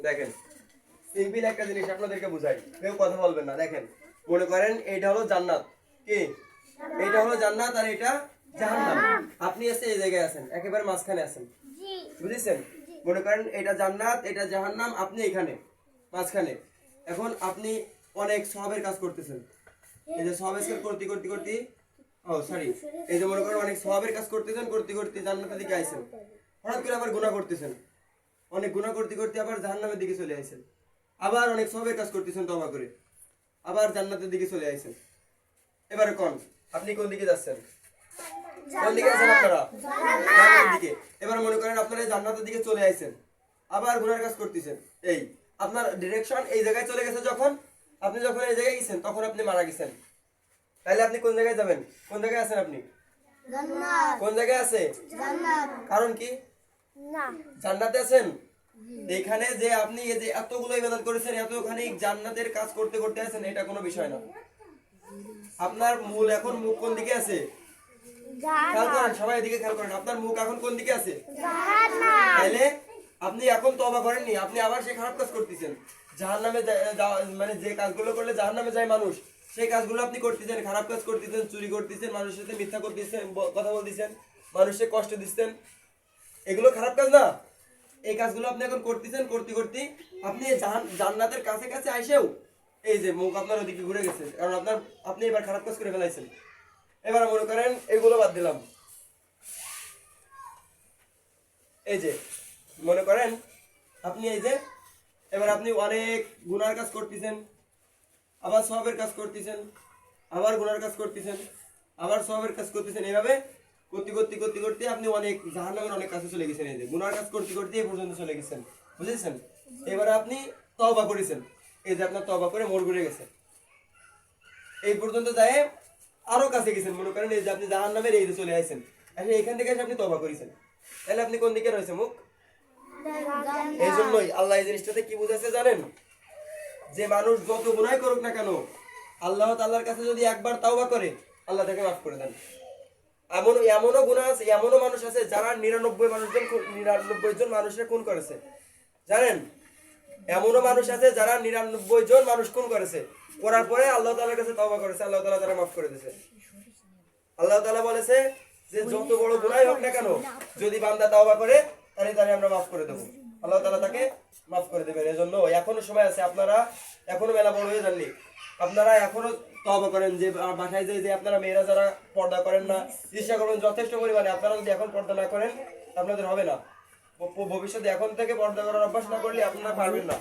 দেখেন সিম্পল একটা জিনিস আপনাদেরকে বুঝাই, কেউ কথা বলবেন না। দেখেন মনে করেন এইটা হলো জান্নাত, কি এইটা হলো জান্নাত আর এটা জাহান্নাম। আপনি আছে এই জায়গায় আছেন, একেবারে মাঝখানে আছেন, বুঝেছেন? মনে করেন এটা জান্নাত এটা জাহান্নাম, আপনি এখানে মাঝখানে। এখন আপনি অনেক সওয়াবের কাজ করতেছেন, এই যে সওয়াবের কাজ করতে করতে করতে এই যে মনে করেন অনেক সওয়াবের কাজ করতেছেন, করতে করতে জান্নাতের দিকে আইছেন। হঠাৎ করে আবার গুনাহ করতেছেন, অনেক গুনাহ করতে করতে আবার জাহান্নামের দিকে চলে আইছেন। আবার অনেক সওয়াবের কাজ করতেছেন তওবা করে, আবার জান্নাতের দিকে চলে আইছেন। এবারে কোন আপনি কোন দিকে যাচ্ছেন? কোন দিকে আছেন আপনারা? জান্নাতের দিকে। এবার মনে করেন আপনারা জান্নাতের দিকে চলে আইছেন, আবার গুনার কাজ করতেছেন। এই আপনার ডিরেকশন এই জায়গায় চলে গেছে। যখন আপনি এই জায়গায় গেছেন তখন আপনি মারা গেছেন। তাহলে আপনি কোন জায়গায় যাবেন? কোন জায়গায় আছেন আপনি? জান্নাত। কোন জায়গায় আছে? জান্নাত। কারণ কি? না জান্নাতে আছেন। এখানে যে আপনি এই যে এতগুলো ইবাদত করেছেন, এতখানি জান্নাতের কাজ করতে করতে আছেন, এটা কোনো বিষয় না। আপনার মূল এখন মুখ কোন দিকে আছে? খেয়াল করেন, সবাই এদিকে খেয়াল করেন। আপনার মুখ এখন কোন দিকে আছে? জাহান্নাম। তাহলে আপনি এখন তওবা করেননি, আপনি আবার সেই খারাপ কাজ করতেছেন। জাহান্নামে মানে যে কাজগুলো করলে জাহান্নামে যায় মানুষ, সেই কাজগুলো আপনি করতেছেন। খারাপ কাজ করতেছেন, চুরি করতেছেন, মানুষের সাথে মিথ্যা করতেছেন, কথা বলতেছেন, মানুষকে কষ্ট দিচ্ছেন। এগুলো খারাপ কাজ না? এই কাজগুলো আপনি এখন করতেছেন, করতে করতে আপনি জান্নাতের কাছে কাছে আইসেও এই যে মুখ আপনার ওদিকে ঘুরে গেছে, কারণ আপনি এবার খারাপ কাজ করে ফেলাইছেন। এবার মনে করেন এগুলো বাদ দিলাম, এই যে মনে করেন আপনি এই যে এবার আপনি অনেক গুনার কাজ করতেছেন, আবার সওয়াবের কাজ করতেছেন, আবার গুনার কাজ করতেছেন, আবার সওয়াবের কাজ করতেছেন। এইভাবে করতে করতে করতে করতে আপনি অনেক জাহান্নামের অনেক কাছে চলে গেছেন। এই যে গুনার কাজ করতে করতে এই পর্যন্ত চলে গেছেন, বুঝেছেন? এবারে আপনি তওবা করেছেন, এই যে আপনার তওবা করে মোড় ঘুরে গেছে, এই পর্যন্ত যায় আরো কাছে গেছেন। মনে করেন এই যে আপনি জাহান্নামের এই যে চলে আইছেন, এখান থেকে আপনি তওবা করেছেন। তাহলে আপনি কোন দিকে রয়েছে? মুখ। এই জন্যই আল্লাহ এই জিনিসটাতে কি বুঝাইছে জানেন? যে মানুষ যত গুনাহ করুক না কেন, আল্লাহ তাআলার কাছে যদি একবার তাওবা করে, আল্লাহ তাকে মাফ করে দেন। এমনও গুনাহ আছে, এমনও মানুষ আছে যারা 99 জন মানুষের খুন করেছে, জানেন? এমনও মানুষ আছে যারা 99 জন মানুষ খুন করেছে, করার পরে আল্লাহ তাআলার কাছে তওবা করেছে, আল্লাহ তাআলা তারা মাফ করে দিয়েছে। আল্লাহ তাআলা বলেছে যে যত বড় গুনাহই হোক না কেন, যদি বান্দা তওবা করে তাহলে আমরা মাফ করে দেব, আল্লাহ তাআলা তাকে মাফ করে দেবেন। এজন্য এখনো সময় আছে, আপনারা এখনো মেলা বড় হয়ে যাননি, আপনারা এখনো তওবা করেন। যে বাসায় যে আপনারা মেয়েরা যারা পর্দা করেন না, চেষ্টা করবেন যথেষ্ট পরিমাণে। আপনারা যদি এখন পর্দা না করেন আপনাদের হবে না। ভবিষ্যতে এখন থেকে পর্দা করার অভ্যাস না করলে আপনারা পারবেন না।